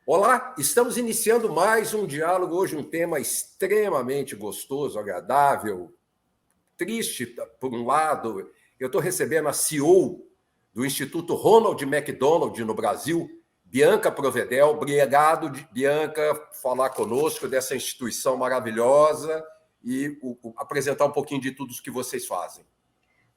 Olá, estamos iniciando mais um diálogo, hoje um tema extremamente gostoso, agradável, triste por um lado. Eu estou recebendo a CEO do Instituto Ronald McDonald no Brasil, Bianca Provedel. Obrigado, Bianca, por falar conosco dessa instituição maravilhosa e apresentar um pouquinho de tudo o que vocês fazem.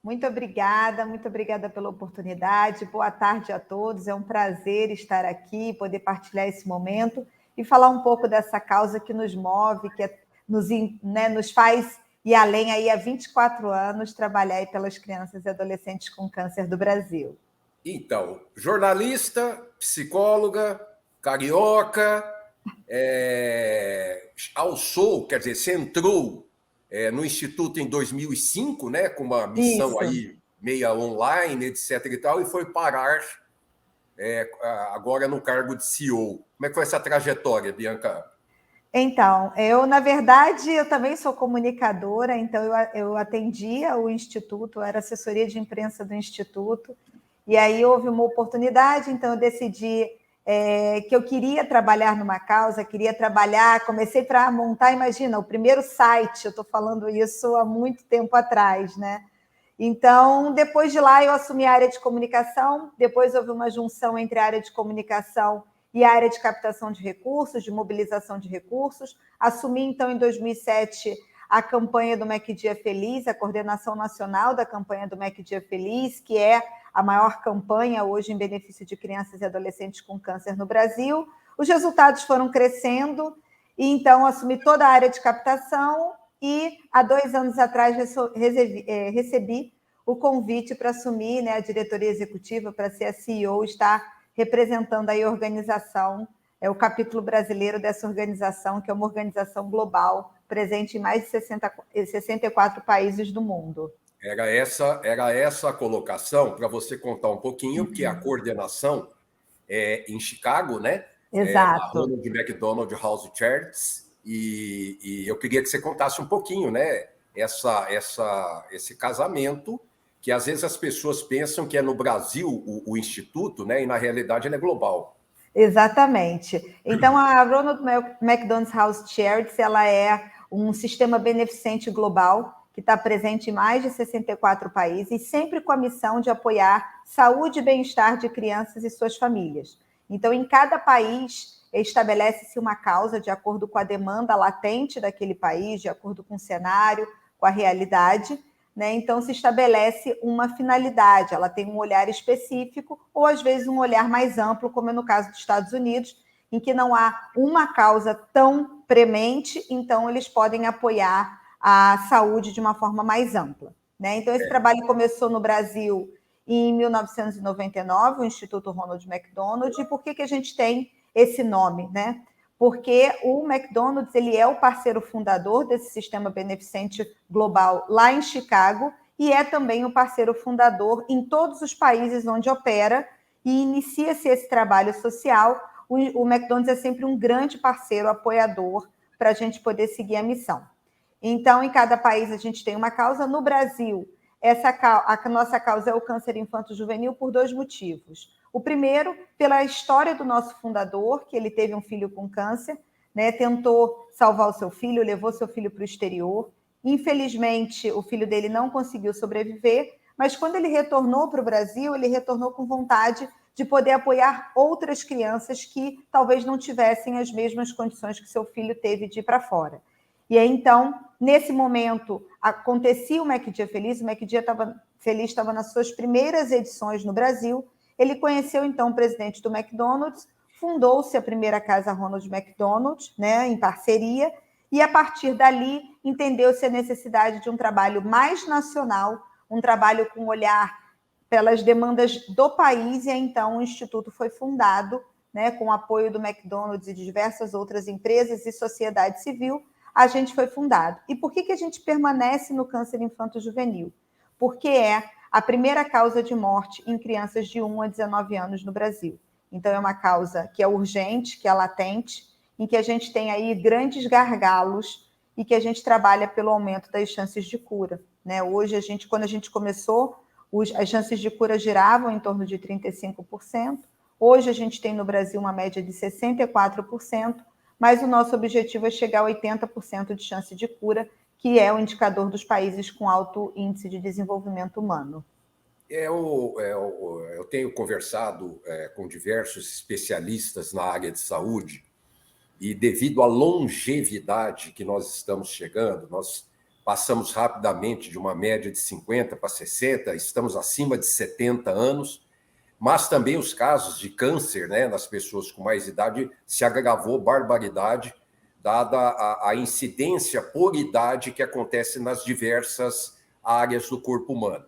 Muito obrigada pela oportunidade. Boa tarde a todos. É um prazer estar aqui, poder partilhar esse momento e falar um pouco dessa causa que nos move, que nos faz ir além aí há 24 anos, trabalhar aí pelas crianças e adolescentes com câncer do Brasil. Então, jornalista, psicóloga, carioca, alçou, quer dizer, você entrou no Instituto em 2005, né, com uma missão Isso. aí meia online, etc. e tal, e foi parar agora no cargo de CEO. Como é que foi essa trajetória, Bianca? Então, na verdade, eu também sou comunicadora, então eu atendia o Instituto, eu era assessoria de imprensa do Instituto, e aí houve uma oportunidade, então eu decidi que eu queria trabalhar numa causa, comecei para montar, imagina, o primeiro site, eu estou falando isso há muito tempo atrás, né? Então, depois de lá, eu assumi a área de comunicação, depois houve uma junção entre a área de comunicação e a área de captação de recursos, de mobilização de recursos. Assumi, então, em 2007, a campanha do Mac Dia Feliz, a coordenação nacional da campanha do Mac Dia Feliz, que é a maior campanha hoje em benefício de crianças e adolescentes com câncer no Brasil. Os resultados foram crescendo, e então assumi toda a área de captação e, há 2 anos atrás, recebi o convite para assumir, né, a diretoria executiva, para ser a CEO, estar representando aí a organização, o capítulo brasileiro dessa organização, que é uma organização global, presente em mais de 64 países do mundo. Era essa a colocação, para você contar um pouquinho, que a coordenação é em Chicago, né? Exato. A Ronald McDonald House Charities, e eu queria que você contasse um pouquinho, né? Esse casamento, que às vezes as pessoas pensam que é no Brasil o Instituto, né? E na realidade ele é global. Exatamente. Então, a Ronald McDonald House Charities, ela é um sistema beneficente global que está presente em mais de 64 países e sempre com a missão de apoiar saúde e bem-estar de crianças e suas famílias. Então, em cada país, estabelece-se uma causa de acordo com a demanda latente daquele país, de acordo com o cenário, com a realidade, né? Então, se estabelece uma finalidade, ela tem um olhar específico ou, às vezes, um olhar mais amplo, como é no caso dos Estados Unidos, em que não há uma causa tão premente, então eles podem apoiar a saúde de uma forma mais ampla, né? Então, esse trabalho começou no Brasil em 1999, o Instituto Ronald McDonald. E por que a gente tem esse nome, né? Porque o McDonald's, ele é o parceiro fundador desse sistema beneficente global lá em Chicago e é também o parceiro fundador em todos os países onde opera e inicia-se esse trabalho social. O McDonald's é sempre um grande parceiro, apoiador, para a gente poder seguir a missão. Então, em cada país a gente tem uma causa. No Brasil, a nossa causa é o câncer infanto-juvenil por 2 motivos. O primeiro, pela história do nosso fundador, que ele teve um filho com câncer, né, tentou salvar o seu filho, levou seu filho para o exterior. Infelizmente, o filho dele não conseguiu sobreviver, mas quando ele retornou para o Brasil, ele retornou com vontade de poder apoiar outras crianças que talvez não tivessem as mesmas condições que seu filho teve de ir para fora. E aí, então, nesse momento, acontecia o Mac Dia Feliz. O Mac Dia Feliz estava nas suas primeiras edições no Brasil. Ele conheceu, então, o presidente do McDonald's, fundou-se a primeira casa Ronald McDonald, né, em parceria, e, a partir dali, entendeu-se a necessidade de um trabalho mais nacional, um trabalho com olhar pelas demandas do país, e, então, o Instituto foi fundado, né, com o apoio do McDonald's e de diversas outras empresas e sociedade civil. A gente foi fundado. E por que a gente permanece no câncer infanto-juvenil? Porque é a primeira causa de morte em crianças de 1 a 19 anos no Brasil. Então, é uma causa que é urgente, que é latente, em que a gente tem aí grandes gargalos e que a gente trabalha pelo aumento das chances de cura, né? Hoje, quando a gente começou as chances de cura giravam em torno de 35%. Hoje a gente tem no Brasil uma média de 64%, mas o nosso objetivo é chegar a 80% de chance de cura, que é o indicador dos países com alto índice de desenvolvimento humano. Eu tenho conversado com diversos especialistas na área de saúde e devido à longevidade que nós estamos chegando, nós passamos rapidamente de uma média de 50 para 60, estamos acima de 70 anos, mas também os casos de câncer, né, nas pessoas com mais idade se agravou barbaridade, dada a incidência por idade que acontece nas diversas áreas do corpo humano.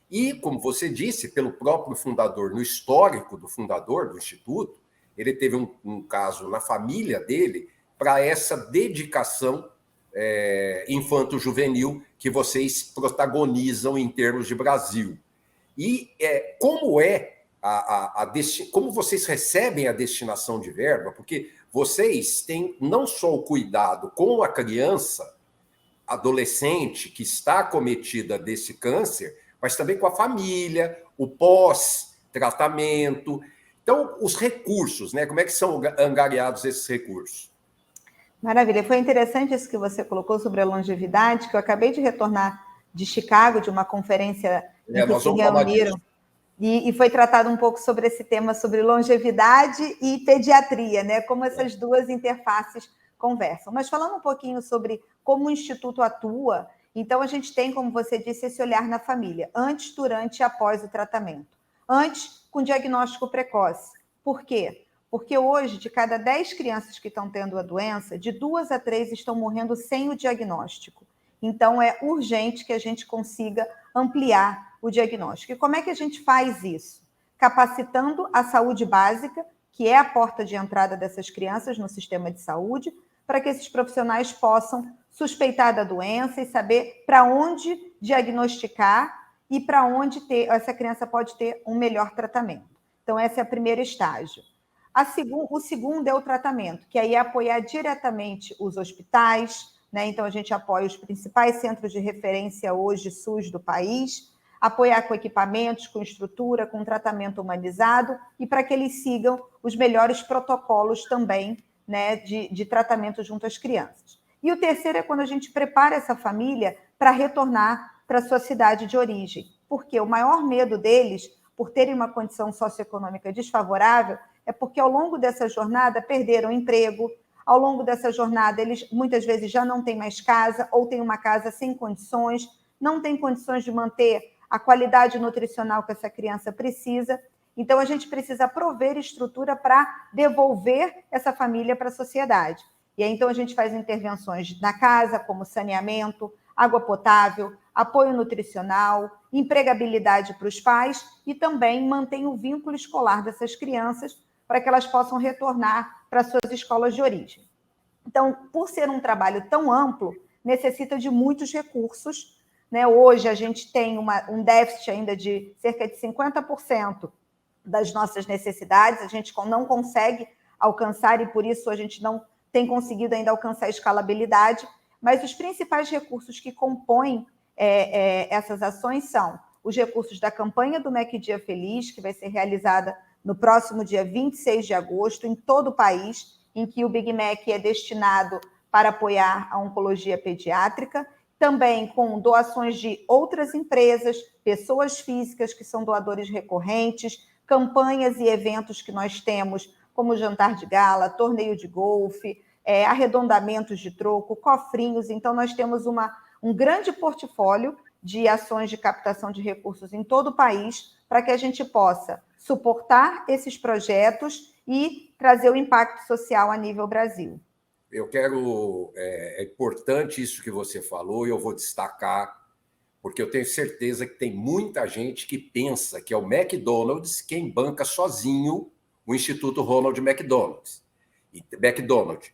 E, como você disse, pelo próprio fundador, no histórico do fundador do Instituto, ele teve um caso na família dele para essa dedicação infanto-juvenil que vocês protagonizam em termos de Brasil. E como vocês recebem a destinação de verba? Porque vocês têm não só o cuidado com a criança, adolescente que está acometida desse câncer, mas também com a família, o pós-tratamento. Então, os recursos, né? Como é que são angariados esses recursos? Maravilha. Foi interessante isso que você colocou sobre a longevidade, que eu acabei de retornar de Chicago, de uma conferência em que se reuniram, e foi tratado um pouco sobre esse tema, sobre longevidade e pediatria, né? Como essas duas interfaces conversam. Mas falando um pouquinho sobre como o Instituto atua, então a gente tem, como você disse, esse olhar na família, antes, durante e após o tratamento. Antes, com diagnóstico precoce. Por quê? Porque hoje, de cada 10 crianças que estão tendo a doença, de 2 a 3 estão morrendo sem o diagnóstico. Então, é urgente que a gente consiga ampliar o diagnóstico. E como é que a gente faz isso? Capacitando a saúde básica, que é a porta de entrada dessas crianças no sistema de saúde, para que esses profissionais possam suspeitar da doença e saber para onde diagnosticar e para onde essa criança pode ter um melhor tratamento. Então, esse é o primeiro estágio. O segundo é o tratamento, que aí é apoiar diretamente os hospitais, né? Então, a gente apoia os principais centros de referência hoje SUS do país, apoiar com equipamentos, com estrutura, com tratamento humanizado e para que eles sigam os melhores protocolos também, né, de tratamento junto às crianças. E o terceiro é quando a gente prepara essa família para retornar para a sua cidade de origem, porque o maior medo deles, por terem uma condição socioeconômica desfavorável, é porque ao longo dessa jornada perderam emprego, ao longo dessa jornada eles muitas vezes já não têm mais casa ou têm uma casa sem condições, não têm condições de manter a qualidade nutricional que essa criança precisa. Então, a gente precisa prover estrutura para devolver essa família para a sociedade. E aí, então, a gente faz intervenções na casa, como saneamento, água potável, apoio nutricional, empregabilidade para os pais e também mantém o vínculo escolar dessas crianças para que elas possam retornar para suas escolas de origem. Então, por ser um trabalho tão amplo, necessita de muitos recursos, né? Hoje, a gente tem um déficit ainda de cerca de 50% das nossas necessidades, a gente não consegue alcançar e, por isso, a gente não tem conseguido ainda alcançar a escalabilidade, mas os principais recursos que compõem essas ações são os recursos da campanha do MEC Dia Feliz, que vai ser realizada no próximo dia 26 de agosto, em todo o país, em que o Big Mac é destinado para apoiar a oncologia pediátrica, também com doações de outras empresas, pessoas físicas que são doadores recorrentes, campanhas e eventos que nós temos, como jantar de gala, torneio de golfe, arredondamentos de troco, cofrinhos. Então, nós temos um grande portfólio de ações de captação de recursos em todo o país para que a gente possa suportar esses projetos e trazer o impacto social a nível Brasil. É importante isso que você falou e eu vou destacar, porque eu tenho certeza que tem muita gente que pensa que é o McDonald's quem banca sozinho o Instituto Ronald McDonald.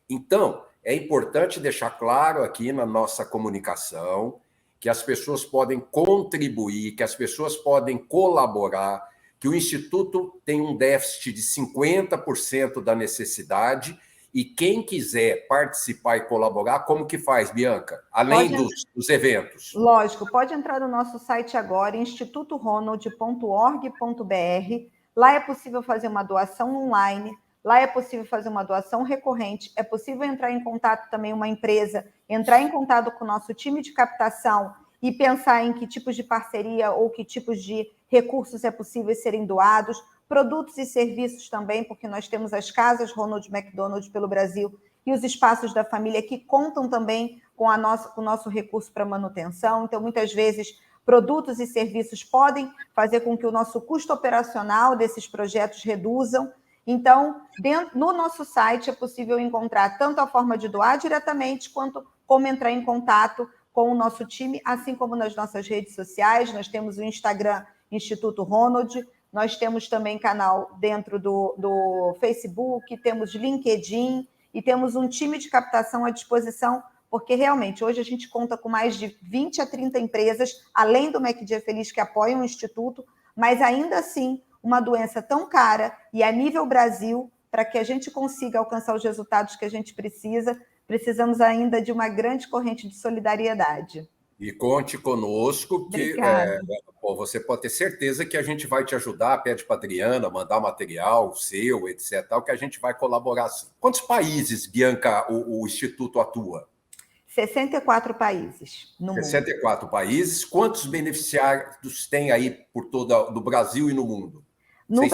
Então, é importante deixar claro aqui na nossa comunicação que as pessoas podem contribuir, que as pessoas podem colaborar, que o Instituto tem um déficit de 50% da necessidade E quem quiser participar e colaborar, como que faz, Bianca? Além dos eventos. Lógico, pode entrar no nosso site agora, institutoronald.org.br. Lá é possível fazer uma doação online, lá é possível fazer uma doação recorrente, é possível entrar em contato também uma empresa, entrar em contato com o nosso time de captação e pensar em que tipos de parceria ou que tipos de recursos é possível serem doados, produtos e serviços também, porque nós temos as casas Ronald McDonald pelo Brasil e os espaços da família que contam também com o nosso recurso para manutenção. Então, muitas vezes, produtos e serviços podem fazer com que o nosso custo operacional desses projetos reduzam. Então, no nosso site é possível encontrar tanto a forma de doar diretamente, quanto como entrar em contato com o nosso time, assim como nas nossas redes sociais. Nós temos o Instagram Instituto Ronald, nós temos também canal dentro do Facebook, temos LinkedIn e temos um time de captação à disposição, porque realmente hoje a gente conta com mais de 20 a 30 empresas, além do MacDia Feliz, que apoiam o Instituto, mas ainda assim, uma doença tão cara e a nível Brasil, para que a gente consiga alcançar os resultados que a gente precisa, precisamos ainda de uma grande corrente de solidariedade. E conte conosco que você pode ter certeza que a gente vai te ajudar, pede para a Adriana, mandar material seu, etc., tal, que a gente vai colaborar. Quantos países, Bianca, o Instituto atua? 64 países no 64 países. Quantos beneficiários tem aí por todo o Brasil e no mundo? No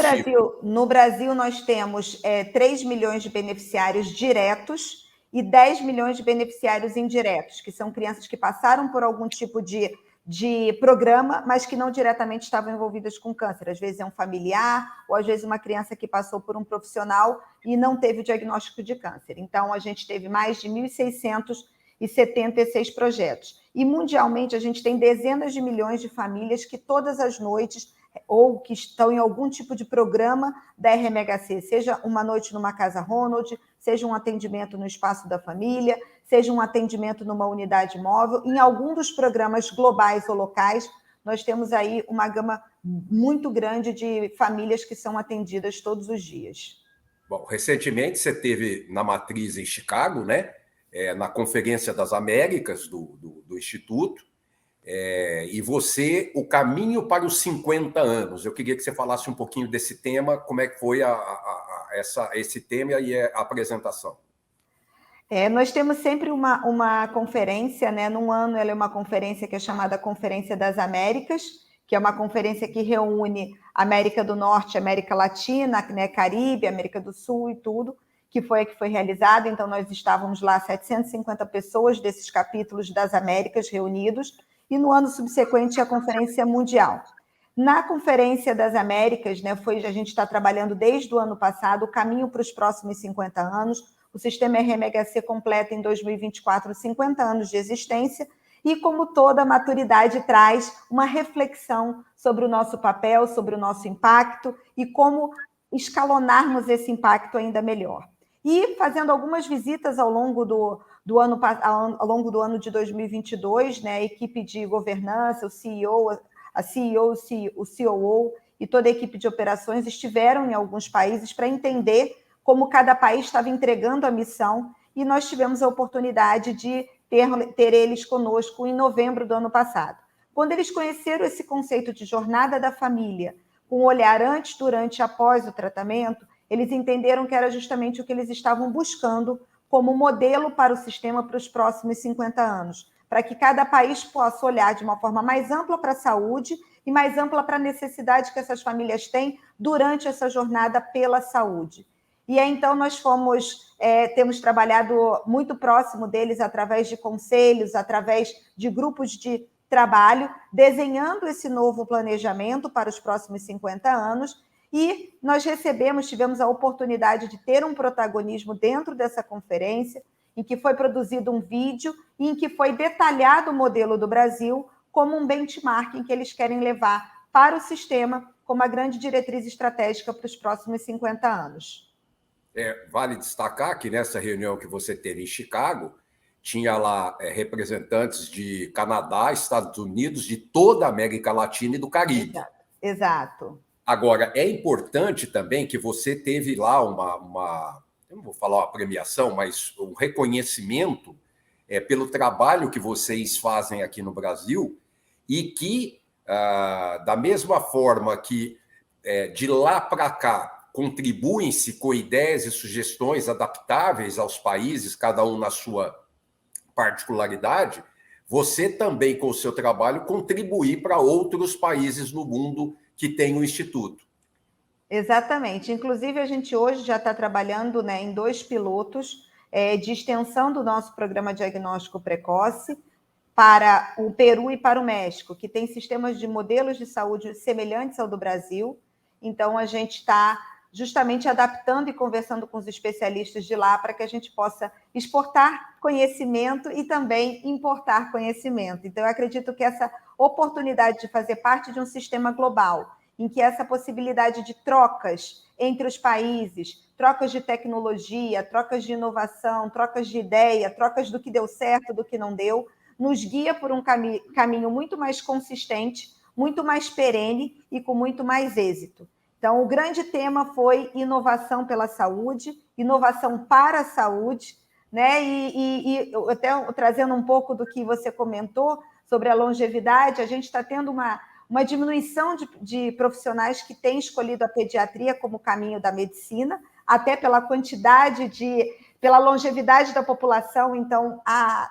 Brasil, nós temos 3 milhões de beneficiários diretos e 10 milhões de beneficiários indiretos, que são crianças que passaram por algum tipo de programa, mas que não diretamente estavam envolvidas com câncer. Às vezes é um familiar, ou às vezes uma criança que passou por um profissional e não teve o diagnóstico de câncer. Então, a gente teve mais de 1.676 projetos. E, mundialmente, a gente tem dezenas de milhões de famílias que todas as noites ou que estão em algum tipo de programa da RMHC, seja uma noite numa casa Ronald, seja um atendimento no espaço da família, seja um atendimento numa unidade móvel. Em algum dos programas globais ou locais, nós temos aí uma gama muito grande de famílias que são atendidas todos os dias. Bom, recentemente você esteve na matriz em Chicago, né? Na Conferência das Américas do Instituto, e você, o caminho para os 50 anos. Eu queria que você falasse um pouquinho desse tema, como é que foi esse tema e a apresentação. Nós temos sempre uma conferência, né? Num ano ela é uma conferência que é chamada Conferência das Américas, que é uma conferência que reúne América do Norte, América Latina, né? Caribe, América do Sul e tudo, que foi realizado. Então, nós estávamos lá 750 pessoas desses capítulos das Américas reunidos, e no ano subsequente a Conferência Mundial. Na Conferência das Américas, né, a gente está trabalhando desde o ano passado o caminho para os próximos 50 anos. O sistema RMHC completa em 2024 50 anos de existência, e como toda maturidade traz uma reflexão sobre o nosso papel, sobre o nosso impacto e como escalonarmos esse impacto ainda melhor. E fazendo algumas visitas ao longo do ano de 2022, né, a equipe de governança, o CEO, o COO e toda a equipe de operações estiveram em alguns países para entender como cada país estava entregando a missão, e nós tivemos a oportunidade de ter eles conosco em novembro do ano passado. Quando eles conheceram esse conceito de jornada da família, com o olhar antes, durante e após o tratamento, eles entenderam que era justamente o que eles estavam buscando como modelo para o sistema para os próximos 50 anos, para que cada país possa olhar de uma forma mais ampla para a saúde e mais ampla para a necessidade que essas famílias têm durante essa jornada pela saúde. E aí, então, nós temos trabalhado muito próximo deles através de conselhos, através de grupos de trabalho, desenhando esse novo planejamento para os próximos 50 anos, e nós tivemos a oportunidade de ter um protagonismo dentro dessa conferência, em que foi produzido um vídeo e em que foi detalhado o modelo do Brasil como um benchmarking que eles querem levar para o sistema como a grande diretriz estratégica para os próximos 50 anos. Vale destacar que nessa reunião que você teve em Chicago, tinha lá representantes de Canadá, Estados Unidos, de toda a América Latina e do Caribe. Exato. Agora, é importante também que você teve lá eu não vou falar uma premiação, mas um reconhecimento pelo trabalho que vocês fazem aqui no Brasil e que, da mesma forma que de lá para cá contribuem-se com ideias e sugestões adaptáveis aos países, cada um na sua particularidade, você também, com o seu trabalho, contribuir para outros países no mundo que têm o Instituto. Exatamente. Inclusive, a gente hoje já está trabalhando, né, em 2 pilotos de extensão do nosso programa diagnóstico precoce para o Peru e para o México, que tem sistemas de modelos de saúde semelhantes ao do Brasil. Então, a gente está justamente adaptando e conversando com os especialistas de lá para que a gente possa exportar conhecimento e também importar conhecimento. Então, eu acredito que essa oportunidade de fazer parte de um sistema global, em que essa possibilidade de trocas entre os países, trocas de tecnologia, trocas de inovação, trocas de ideia, trocas do que deu certo, do que não deu, nos guia por um caminho muito mais consistente, muito mais perene e com muito mais êxito. Então, o grande tema foi inovação pela saúde, inovação para a saúde, né? E até trazendo um pouco do que você comentou sobre a longevidade, a gente está tendo uma diminuição de profissionais que têm escolhido a pediatria como caminho da medicina, até pela quantidade pela longevidade da população, então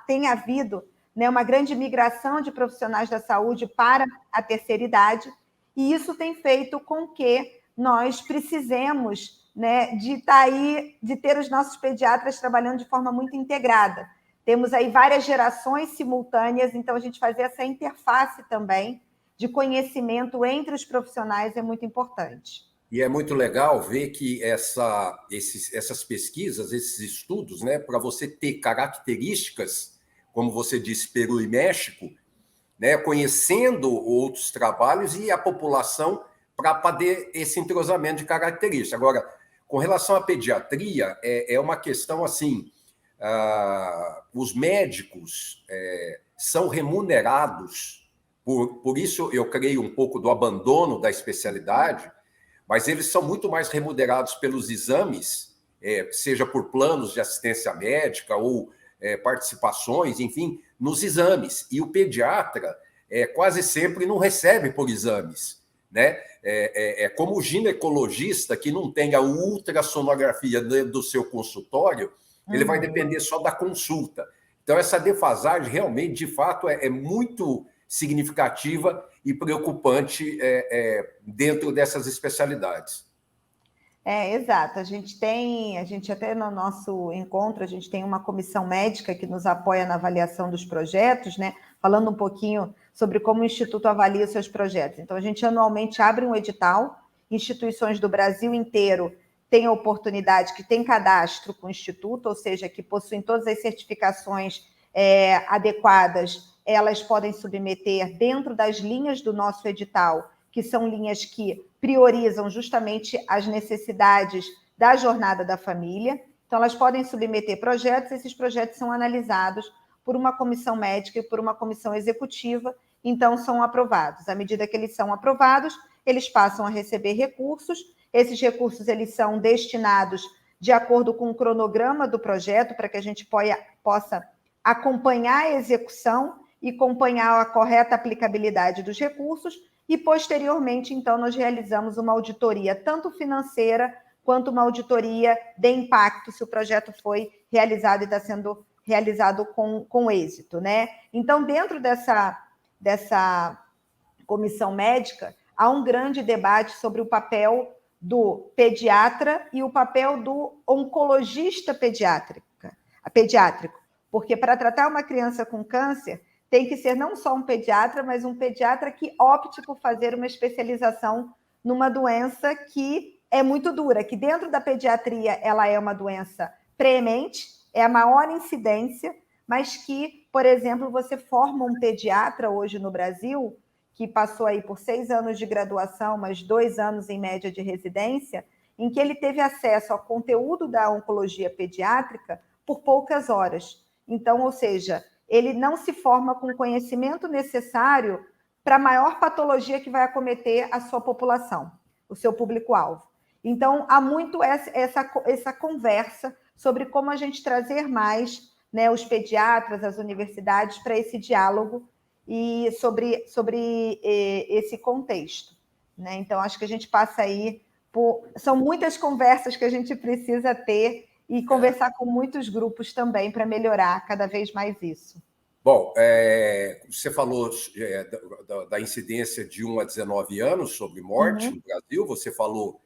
tem havido, né, uma grande migração de profissionais da saúde para a terceira idade, e isso tem feito com que nós precisemos, né, de ter os nossos pediatras trabalhando de forma muito integrada. Temos aí várias gerações simultâneas, então a gente fazer essa interface também de conhecimento entre os profissionais é muito importante. E é muito legal ver que essas pesquisas, esses estudos, né, para você ter características, como você disse, Peru e México, né, conhecendo outros trabalhos e a população para poder esse entrosamento de características. Agora, com relação à pediatria, é uma questão assim, os médicos são remunerados, por isso eu creio um pouco do abandono da especialidade, mas eles são muito mais remunerados pelos exames, seja por planos de assistência médica ou participações, enfim, nos exames. E o pediatra quase sempre não recebe por exames, né? Como o ginecologista que não tem a ultrassonografia dentro do seu consultório, ele vai depender só da consulta. Então, essa defasagem realmente, de fato, é muito significativa e preocupante dentro dessas especialidades. Exato. A gente até no nosso encontro, a gente tem uma comissão médica que nos apoia na avaliação dos projetos, né? Falando um pouquinho sobre como o Instituto avalia os seus projetos. Então, a gente anualmente abre um edital, instituições do Brasil inteiro têm a oportunidade, que tem cadastro com o Instituto, ou seja, que possuem todas as certificações adequadas, elas podem submeter dentro das linhas do nosso edital, que são linhas que priorizam justamente as necessidades da jornada da família. Então, elas podem submeter projetos, esses projetos são analisados por uma comissão médica e por uma comissão executiva, então são aprovados. À medida que eles são aprovados, eles passam a receber recursos, esses recursos eles são destinados de acordo com o cronograma do projeto, para que a gente possa acompanhar a execução e acompanhar a correta aplicabilidade dos recursos, e, posteriormente, então, nós realizamos uma auditoria, tanto financeira, quanto uma auditoria de impacto, se o projeto foi realizado e está sendo realizado com êxito, né? Então, dentro dessa comissão médica, há um grande debate sobre o papel do pediatra e o papel do oncologista pediátrico, porque para tratar uma criança com câncer, tem que ser não só um pediatra, mas um pediatra que opte por fazer uma especialização numa doença que é muito dura, que dentro da pediatria ela é uma doença preemente, é a maior incidência, mas que, por exemplo, você forma um pediatra hoje no Brasil, que passou aí por 6 anos de graduação, mas 2 anos em média de residência, em que ele teve acesso ao conteúdo da oncologia pediátrica por poucas horas. Então, ou seja, ele não se forma com o conhecimento necessário para a maior patologia que vai acometer a sua população, o seu público-alvo. Então, há muito essa conversa sobre como a gente trazer mais, né, os pediatras, as universidades, para esse diálogo e sobre esse contexto. Né? Então, acho que a gente passa aí são muitas conversas que a gente precisa ter e conversar com muitos grupos também para melhorar cada vez mais isso. Bom, você falou da incidência de 1 a 19 anos sobre morte no Brasil, você falou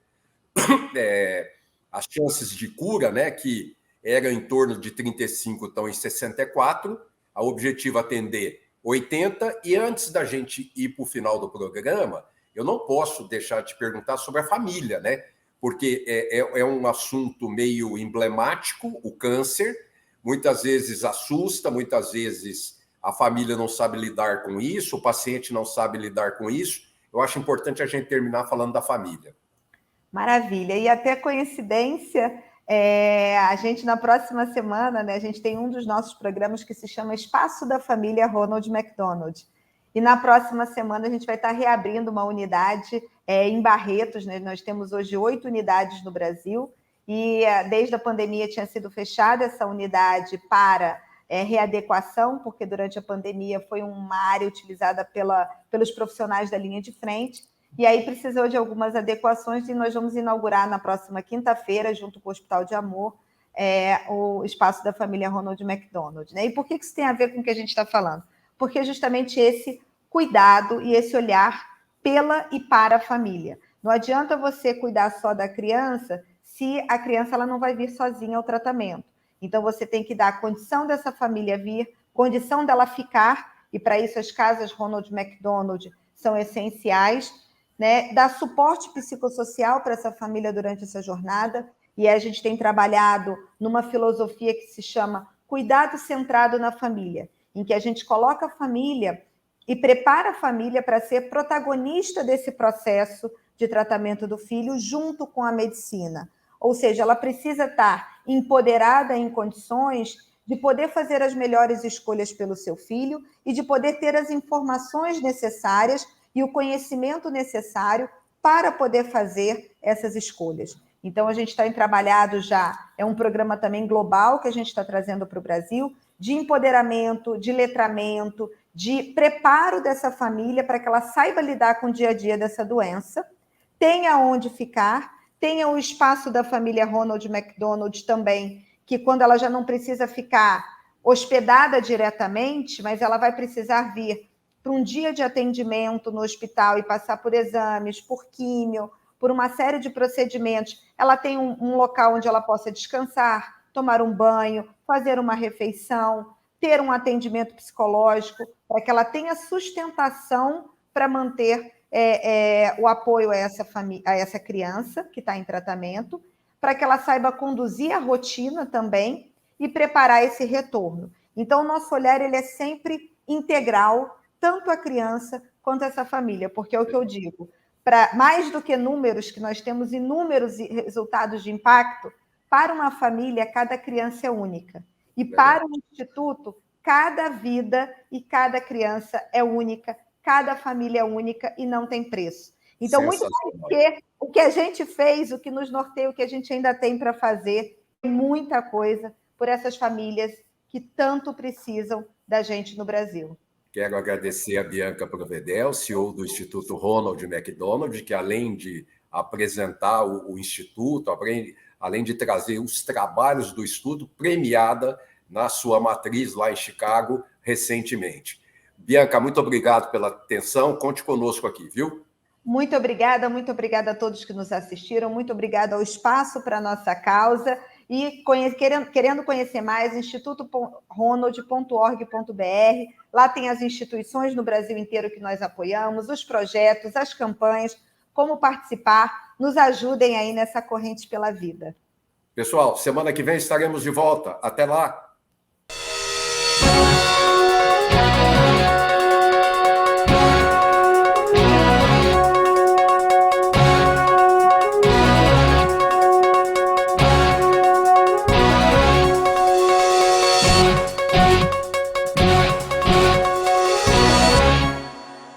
as chances de cura, né, que eram em torno de 35, estão em 64, a objetivo atender 80, e antes da gente ir para o final do programa, eu não posso deixar de perguntar sobre a família, né? Porque é um assunto meio emblemático, o câncer, muitas vezes assusta, muitas vezes a família não sabe lidar com isso, o paciente não sabe lidar com isso. Eu acho importante a gente terminar falando da família. Maravilha. E até coincidência, a gente na próxima semana, né, a gente tem um dos nossos programas que se chama Espaço da Família Ronald McDonald. E na próxima semana a gente vai estar reabrindo uma unidade em Barretos, né? Nós temos hoje 8 unidades no Brasil, e desde a pandemia tinha sido fechada essa unidade para readequação, porque durante a pandemia foi uma área utilizada pelos profissionais da linha de frente, e aí precisou de algumas adequações, e nós vamos inaugurar na próxima quinta-feira, junto com o Hospital de Amor, o espaço da família Ronald McDonald. Né? E por que isso tem a ver com o que a gente está falando? Porque justamente esse cuidado e esse olhar pela e para a família. Não adianta você cuidar só da criança se a criança ela não vai vir sozinha ao tratamento. Então, você tem que dar a condição dessa família vir, condição dela ficar, e para isso as casas Ronald McDonald são essenciais, né? Dar suporte psicossocial para essa família durante essa jornada, e a gente tem trabalhado numa filosofia que se chama cuidado centrado na família, em que a gente coloca a família e prepara a família para ser protagonista desse processo de tratamento do filho junto com a medicina. Ou seja, ela precisa estar empoderada em condições de poder fazer as melhores escolhas pelo seu filho e de poder ter as informações necessárias e o conhecimento necessário para poder fazer essas escolhas. Então, a gente está trabalhado já, é um programa também global que a gente está trazendo para o Brasil, de empoderamento, de letramento, de preparo dessa família para que ela saiba lidar com o dia a dia dessa doença, tenha onde ficar, tenha o espaço da família Ronald McDonald também, que quando ela já não precisa ficar hospedada diretamente, mas ela vai precisar vir para um dia de atendimento no hospital e passar por exames, por químio, por uma série de procedimentos, ela tem um local onde ela possa descansar, tomar um banho, fazer uma refeição, ter um atendimento psicológico, para que ela tenha sustentação para manter o apoio a essa criança que está em tratamento, para que ela saiba conduzir a rotina também e preparar esse retorno. Então, o nosso olhar ele é sempre integral, tanto a criança quanto essa família, porque é o que eu digo, para mais do que números, que nós temos inúmeros resultados de impacto, para uma família, cada criança é única. E para o Instituto, cada vida e cada criança é única, cada família é única e não tem preço. Então, muito mais do que o que a gente fez, o que nos norteia, o que a gente ainda tem para fazer, muita coisa por essas famílias que tanto precisam da gente no Brasil. Quero agradecer a Bianca Provedel, CEO do Instituto Ronald McDonald, que além de apresentar o Instituto, além de trazer os trabalhos do estudo, premiada na sua matriz lá em Chicago recentemente. Bianca, muito obrigado pela atenção, conte conosco aqui, viu? Muito obrigada a todos que nos assistiram, muito obrigada ao Espaço para a Nossa Causa, e querendo conhecer mais, institutoronald.org.br, lá tem as instituições no Brasil inteiro que nós apoiamos, os projetos, as campanhas, como participar, nos ajudem aí nessa corrente pela vida. Pessoal, semana que vem estaremos de volta. Até lá!